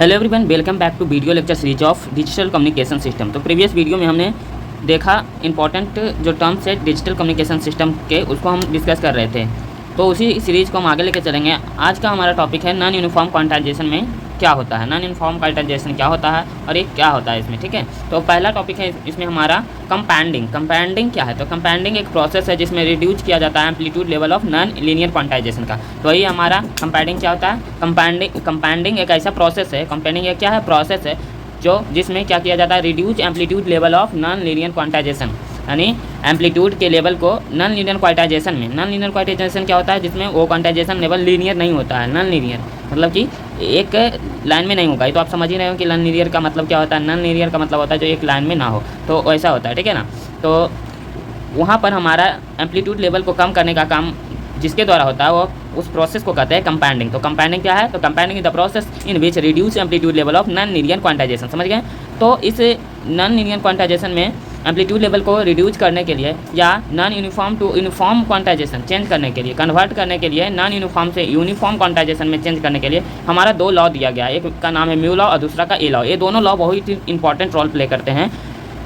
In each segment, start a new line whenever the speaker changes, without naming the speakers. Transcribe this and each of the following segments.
Hello everyone, welcome back to video lecture series of digital communication system. तो previous video में हमने देखा important जो टर्म्स है डिजिटल कम्युनिकेशन सिस्टम के, उसको हम डिस्कस कर रहे थे। तो उसी सीरीज़ को हम आगे लेकर चलेंगे। आज का हमारा टॉपिक है नॉन यूनिफॉर्म क्वांटाइजेशन में क्या होता है, नॉन यूनिफॉर्म क्वांटाइजेशन क्या होता है और ये क्या होता है इसमें। ठीक है, तो पहला टॉपिक है इसमें हमारा कंपाउंडिंग। कंपाउंडिंग क्या है? तो कंपाउंडिंग एक प्रोसेस है जिसमें रिड्यूस किया जाता है amplitude level of non linear quantization का। तो यही हमारा कंपाउंडिंग क्या होता है। कंपाउंडिंग एक ऐसा प्रोसेस है, कंपाउंडिंग एक क्या है, प्रोसेस है जो जिसमें क्या किया जाता है, reduce amplitude level of non linear quantization, यानी एम्पलीट्यूड के लेवल को नॉन लीनियर क्वांटाइजेशन में। नॉन लीनियर क्वांटाइजेशन क्या होता है? जिसमें वो क्वांटाइजेशन लेवल लीनियर नहीं होता है। नॉन लीनियर मतलब कि एक लाइन में नहीं होगा। ये तो आप समझ ही रहे हो कि नॉन लीनियर का मतलब क्या होता है। नॉन लीनियर का मतलब होता है जो एक लाइन में ना हो, तो ऐसा होता है। ठीक है ना। तो वहाँ पर हमारा एम्पलीट्यूड लेवल को कम करने का काम जिसके द्वारा होता है वो उस प्रोसेस को कहते हैं कंपाउंडिंग। तो कंपाउंडिंग क्या है? तो compounding is the process in which reduce amplitude level of non linear quantization. समझ गए? तो इस नॉन लीनियर क्वांटाइजेशन में एम्पलीट्यूड लेवल को रिड्यूस करने के लिए या non uniform to uniform quantization change करने के लिए, कन्वर्ट करने के लिए, नॉन यूनिफॉर्म से यूनिफॉर्म क्वांटाइजेशन में चेंज करने के लिए हमारा दो लॉ दिया गया है। एक का नाम है म्यू लॉ और दूसरा का ए लॉ। ये दोनों लॉ बहुत ही इंपॉर्टेंट रोल प्ले करते हैं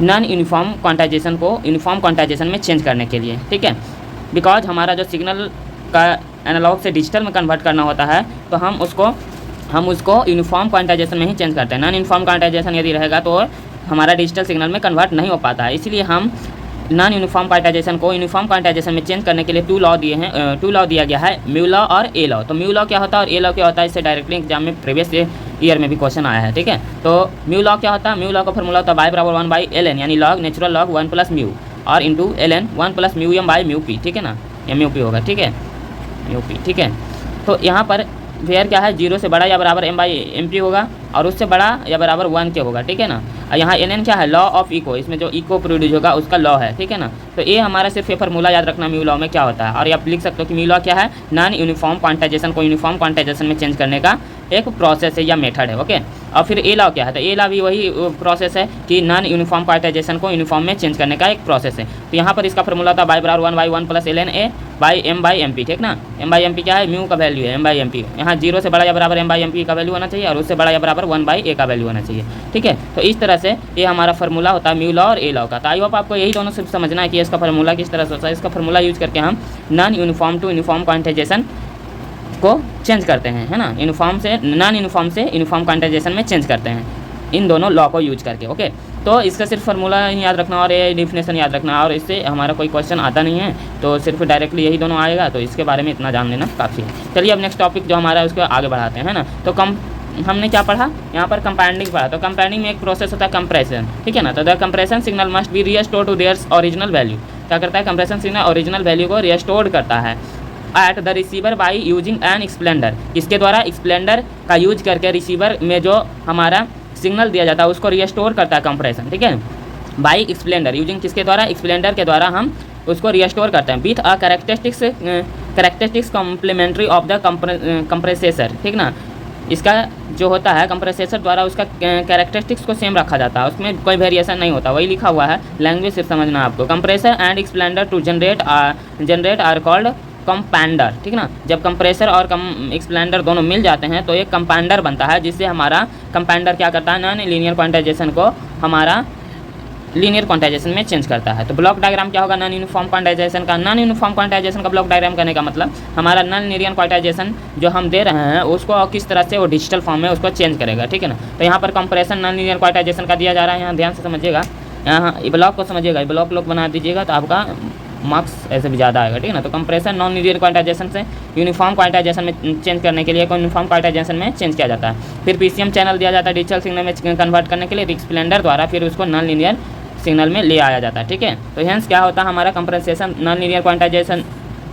नॉन यूनिफॉर्म क्वांटाइजेशन को यूनिफॉर्म क्वांटाइजेशन में चेंज करने के लिए। ठीक है, बिकॉज हमारा जो सिग्नल का एनालॉग से डिजिटल में कन्वर्ट करना होता है तो हम उसको यूनिफॉर्म क्वांटाइजेशन में ही चेंज करते हैं। नॉन यूनिफॉर्म क्वांटाइजेशन यदि रहेगा तो हमारा डिजिटल सिग्नल में कन्वर्ट नहीं हो पाता है। इसीलिए हम नॉन यूनिफॉर्म क्वांटाइजेशन को यूनिफॉर्म क्वांटाइजेशन में चेंज करने के लिए टू लॉ दिया गया है, म्यू लॉ और ए लॉ। तो म्यू लॉ क्या होता है और ए लॉ क्या होता है, इससे डायरेक्टली एग्जाम में प्रीवियस ईयर में भी क्वेश्चन आया है। ठीक है, तो म्यू लॉ क्या होता है? म्यू लॉ का फॉर्मूला होता है बाई बराबर 1/ln, यानी log natural log 1 plus mu और into ln 1 plus mu M by mu P. ठीक है ना, या म्यू पी होगा। ठीक है, म्यू पी। ठीक है, तो यहाँ पर वेयर क्या है, 0 से बड़ा या बराबर m बाई एम पी होगा और उससे बड़ा या बराबर 1 के होगा। ठीक है ना। और यहाँ nn क्या है, लॉ ऑफ इको, इसमें जो इको प्रोड्यूस होगा उसका लॉ है। ठीक है ना। तो ये हमारा सिर्फ ये फार्मूला याद रखना म्यू लॉ में क्या होता है। और आप लिख सकते हो कि म्यू लॉ क्या है, नॉन यूनिफॉर्म क्वांटाइजेशन को यूनिफॉर्म क्वांटाइजेशन में चेंज करने का एक प्रोसेस है या मेथड है। ओके, और फिर ए लॉ क्या है? तो ए लॉ भी वही प्रोसेस है कि नॉन यूनिफॉर्म क्वांटाइजेशन को यूनिफॉर्म में चेंज करने का एक प्रोसेस है। तो यहाँ पर इसका फार्मूला था बाई बराबर 1/1 plus ln a by m by M P. ठीक ना, m बाई एम पी क्या है, म्यू का वैल्यू है, m बाई एम पी। यहाँ 0 से बड़ा या बराबर m बाई एम पी का वैल्यू होना चाहिए और उससे बड़ा या बराबर 1/a का वैल्यू होना चाहिए। ठीक है, तो इस तरह से ये हमारा फार्मूला होता है म्यू लॉ और ए लॉ का। तो आई होप आपको यही दोनों सिर्फ समझना है कि इसका फार्मूला किस तरह से होता है। इसका फार्मूला यूज करके हम non uniform to uniform quantization को चेंज करते हैं, है ना। यूनिफॉर्म से नॉन यूनिफॉर्म से यूनिफॉर्म क्वांटाइजेशन में चेंज करते हैं इन दोनों लॉ को यूज करके। ओके, तो इसका सिर्फ फार्मूला ही याद रखना और ये डिफिनेशन याद रखना, और इससे हमारा कोई क्वेश्चन आता नहीं है तो सिर्फ डायरेक्टली यही दोनों आएगा। तो इसके बारे में इतना जान लेना काफ़ी है। चलिए अब नेक्स्ट टॉपिक जो हमारा है उसको आगे बढ़ाते हैं, है ना। तो हमने क्या पढ़ा यहाँ पर, कंपाउंडिंग पढ़ा। तो कंपाउंडिंग में एक प्रोसेस होता है कंप्रेशन। ठीक है ना। तो the compression signal must be restored to their original value. क्या करता है कंप्रेशन सिग्नल, ओरिजिनल वैल्यू को रिस्टोर्ड करता है at the receiver by using an expander. इसके द्वारा एक्सप्लेंडर का यूज करके रिसीवर में जो हमारा सिग्नल दिया जाता है उसको रिस्टोर करता है कंप्रेशन। ठीक है, बाई एक्सप्लेंडर यूजिंग किसके द्वारा, एक्सप्लेंडर के द्वारा हम उसको रिस्टोर करते हैं with a characteristics complementary of the compressor. ठीक ना, इसका जो होता है कंप्रेसेसर द्वारा उसका कैरेक्टरिस्टिक्स को सेम रखा जाता है, उसमें कोई वेरिएशन नहीं होता, वही लिखा हुआ है। लैंग्वेज सिर्फ समझना है आपको। Compressor and expander to generate are called compander. ठीक ना, जब कंप्रेसर और एक्सप्लेंडर दोनों मिल जाते हैं तो एक कंपाउंडर बनता है, जिससे हमारा कंपाउंडर क्या करता है, नॉन लीनियर क्वांटाइजेशन को हमारा लीनियर क्वांटाइजेशन में चेंज करता है। तो ब्लॉक डायग्राम क्या होगा नॉन यूनिफॉर्म क्वांटाइजेशन का? नॉन यूनिफॉर्म क्वांटाइजेशन का ब्लॉक डायग्राम करने का मतलब हमारा नॉन लीनियर क्वांटाइजेशन जो हम दे रहे हैं उसको किस तरह से वो डिजिटल फॉर्म में उसको चेंज करेगा। ठीक है ना। तो यहाँ पर कंप्रेशन नॉन लीनियर क्वांटाइजेशन का दिया जा रहा है, यहाँ ध्यान से समझिएगा, यहाँ ब्लॉक को समझिएगा, ब्लॉक बना दीजिएगा तो आपका मार्क्स ऐसे भी ज़्यादा आएगा। ठीक है ना। तो कंप्रेशन नॉन लीनियर क्वांटाइजेशन से यूनिफॉर्म क्वांटाइजेशन में चेंज करने के लिए यूनिफॉर्म क्वांटाइजेशन में चेंज किया जाता है। फिर पीसीएम चैनल दिया जाता है डिजिटल सिग्नल में कन्वर्ट करने के लिए, एक्सप्लेंडर द्वारा फिर उसको नॉन लीनियर सिग्नल में ले आया जाता है। ठीक है, तो हेंस क्या होता है हमारा कंप्रेसेशन नॉन लीनियर क्वांटाइजेशन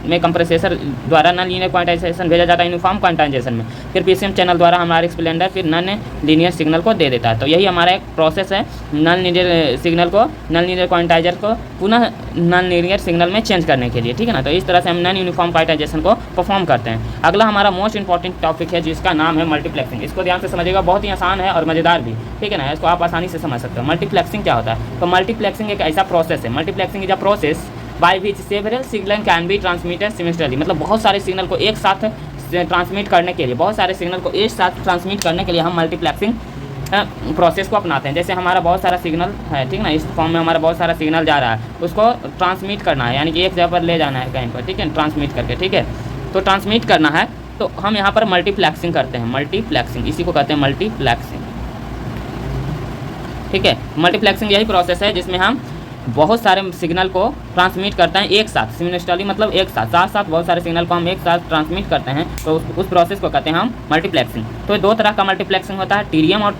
में कंप्रेसेसर द्वारा नॉन लीनियर क्वांटाइजेशन भेजा जाता है यूनिफॉर्म क्वांटाइजेशन में, फिर पीसीएम चैनल द्वारा हमारा एक्सप्लेंडर फिर नॉन लीनियर सिग्नल को दे देता है। तो यही हमारा एक प्रोसेस है नॉन लीनियर सिग्नल को, नॉन लीनियर क्वांटाइजर को पुनः नॉन लीनियर सिग्नल में चेंज करने के लिए। ठीक है ना। तो इस तरह से हम नॉन यूनिफॉर्म क्वांटाइजेशन को परफॉर्म करते हैं। अगला हमारा मोस्ट इंपॉर्टेंट टॉपिक है जिसका नाम है मल्टीप्लेक्सिंग। इसको ध्यान से समझिएगा, बहुत ही आसान है और मज़ेदार भी। ठीक है ना, इसको आप आसानी से समझ सकते हो। मल्टीप्लेक्सिंग क्या होता है? तो मल्टीप्लेक्सिंग एक ऐसा प्रोसेस है, multiplexing is a process by which several signal can be transmitted similarly. मतलब बहुत सारे सिग्नल को एक साथ ट्रांसमिट करने के लिए, बहुत सारे सिग्नल को एक साथ ट्रांसमिट करने के लिए हम मल्टीप्लेक्सिंग प्रोसेस को अपनाते हैं। जैसे हमारा बहुत सारा सिग्नल है, ठीक ना, इस फॉर्म में हमारा बहुत सारा सिग्नल जा रहा है, उसको ट्रांसमिट करना है, यानी कि एक जगह पर ले जाना है कहीं पर, ठीक है, ट्रांसमिट करके, ठीक है। तो ट्रांसमिट करना है तो हम यहाँ पर मल्टीप्लेक्सिंग करते हैं, मल्टीप्लेक्सिंग, इसी को कहते हैं मल्टीप्लेक्सिंग, ठीक है। मल्टीप्लेक्सिंग यही प्रोसेस है जिसमें हम बहुत सारे सिग्नल को ट्रांसमिट करते हैं एक साथ, सिमिलटेनियसली, मतलब एक साथ, साथ साथ बहुत सारे सिग्नल को हम एक साथ ट्रांसमिट करते हैं, तो उस प्रोसेस को कहते हैं हम मल्टीप्लेक्सिंग। तो दो तरह का मल्टीप्लेक्सिंग होता है, टीडीएम और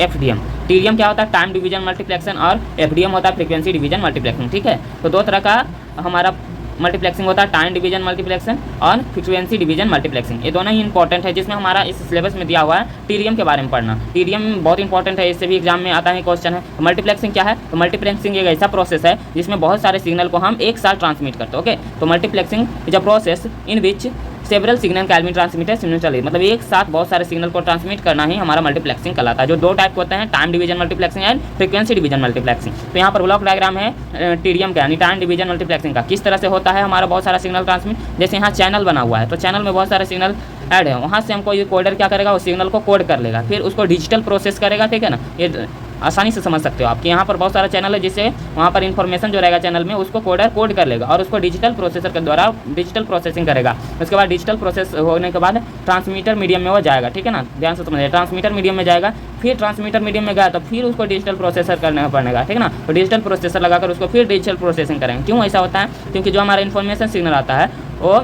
एफडीएम। टीडीएम क्या होता है, टाइम डिवीजन मल्टीप्लेक्शन, और एफडीएम होता है फ्रीक्वेंसी डिवीजन मल्टीप्लेक्सिंग, ठीक है। तो दो तरह का हमारा मल्टीप्लेक्सिंग होता है, टाइम डिवीजन मल्टीप्लेक्शन और फ्रीक्वेंसी डिवीजन मल्टीप्लेक्सिंग। ये दोनों ही इंपॉर्टेंट है, जिसमें हमारा इस सिलेबस में दिया हुआ है टीडीएम के बारे में पढ़ना। टीडीएम बहुत इंपॉर्टेंट है, इससे भी एग्जाम में आता है क्वेश्चन है। तो मल्टीप्लेक्सिंग क्या है, तो मल्टीप्लेक्सिंग एक ऐसा प्रोसेस है जिसमें बहुत सारे सिग्नल को हम एक साथ ट्रांसमिट करते हैं, ओके। तो multiplexing is a process in which several signal can be transmitted simultaneously, मतलब एक साथ बहुत सारे सिग्नल को ट्रांसमिट करना ही हमारा मल्टीप्लेक्सिंग कहलाता है। जो दो टाइप होते हैं, time division multiplexing and frequency division multiplexing. तो यहाँ पर ब्लॉक डायग्राम है टीडीएम का, यानी टाइम डिवीजन मल्टीप्लेक्सिंग का, किस तरह से होता है हमारा बहुत सारा सिग्नल ट्रांसमिट। जैसे यहाँ चैनल बना हुआ है, तो चैनल में बहुत सारे सिग्नल ऐड है, वहाँ से हमको ये कोडर क्या करेगा, उस सिग्नल को कोड कर लेगा, फिर उसको डिजिटल प्रोसेस करेगा, ठीक है ना। ये आसानी से समझ सकते हो आप कि यहाँ पर बहुत सारा चैनल है, जिससे वहाँ पर इन्फॉर्मेशन जो रहेगा चैनल में, उसको कोडर कोड कर लेगा और उसको डिजिटल प्रोसेसर के द्वारा डिजिटल प्रोसेसिंग करेगा। उसके बाद डिजिटल प्रोसेस होने के बाद ट्रांसमीटर मीडियम में वो जाएगा, ठीक है ना, ध्यान से समझिए, ट्रांसमीटर मीडियम में जाएगा, फिर ट्रांसमीटर मीडियम में गया तो फिर उसको डिजिटल प्रोसेसर करना पड़ेगा, ठीक है ना। तो डिजिटल प्रोसेसर लगाकर उसको फिर डिजिटल प्रोसेसिंग करेंगे। क्यों ऐसा होता है, क्योंकि जो हमारा इन्फॉर्मेशन सिग्नल आता है वो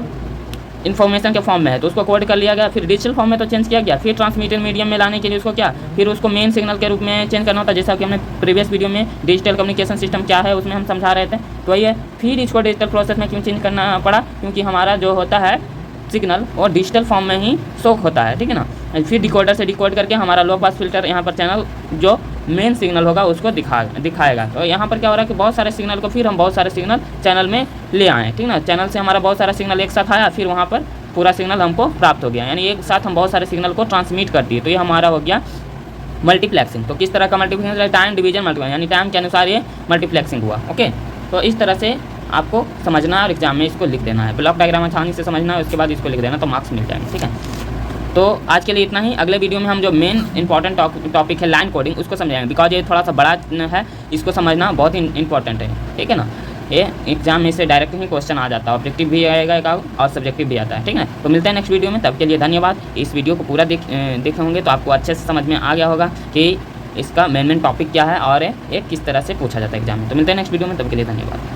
इन्फॉर्मेशन के फॉर्म में है, तो उसको कोड कर लिया गया, फिर डिजिटल फॉर्म में तो चेंज किया गया, फिर ट्रांसमीटर मीडियम में लाने के लिए उसको क्या, फिर उसको मेन सिग्नल के रूप में चेंज करना होता है, जैसा कि हमने प्रीवियस वीडियो में डिजिटल कम्युनिकेशन सिस्टम क्या है उसमें हम समझा रहे थे। तो वही है, फिर इसको डिजिटल प्रोसेस में क्यों चेंज करना पड़ा, क्योंकि हमारा जो होता है सिग्नल और डिजिटल फॉर्म में ही शोक होता है, ठीक है ना। फिर डिकोडर से डिकोड करके हमारा लो पास फिल्टर यहाँ पर चैनल जो मेन सिग्नल होगा उसको दिखाएगा। तो यहाँ पर क्या हो रहा है कि बहुत सारे सिग्नल को फिर हम बहुत सारे सिग्नल चैनल में ले आए, ठीक ना। चैनल से हमारा बहुत सारा सिग्नल एक साथ आया, फिर वहाँ पर पूरा सिग्नल हमको प्राप्त हो गया, यानी एक साथ हम बहुत सारे सिग्नल को ट्रांसमिट कर दिए। तो ये हमारा हो गया मल्टीप्लेक्सिंग। तो किस तरह का मल्टीप्लेक्सिंग, टाइम डिवीजन मल्टीप्लेक्सिंग, यानी टाइम के अनुसार ये मल्टीप्लेक्सिंग हुआ, ओके। तो इस तरह से आपको समझना है और एग्जाम में इसको लिख देना है, ब्लॉक डायग्राम आसानी से समझना है, उसके बाद इसको लिख देना तो मार्क्स मिल जाएंगे, ठीक है। तो आज के लिए इतना ही। अगले वीडियो में हम जो मेन इंपॉर्टेंट टॉपिक है लाइन कोडिंग, उसको समझाएंगे, बिकॉज ये थोड़ा सा बड़ा है, इसको समझना बहुत इंपॉर्टेंट है, ठीक है ना। ये एग्जाम में से डायरेक्ट ही क्वेश्चन आ जाता है, ऑब्जेक्टिव भी आएगा एक और सब्जेक्टिव भी आता है, ठीक है। तो मिलते हैं नेक्स्ट वीडियो में, तब के लिए धन्यवाद। इस वीडियो को पूरा देखे होंगे तो आपको अच्छे से समझ में आ गया होगा कि इसका मेन टॉपिक क्या है और ये किस तरह से पूछा जाता है एग्जाम में। तो मिलते हैं नेक्स्ट वीडियो में, तब के लिए धन्यवाद।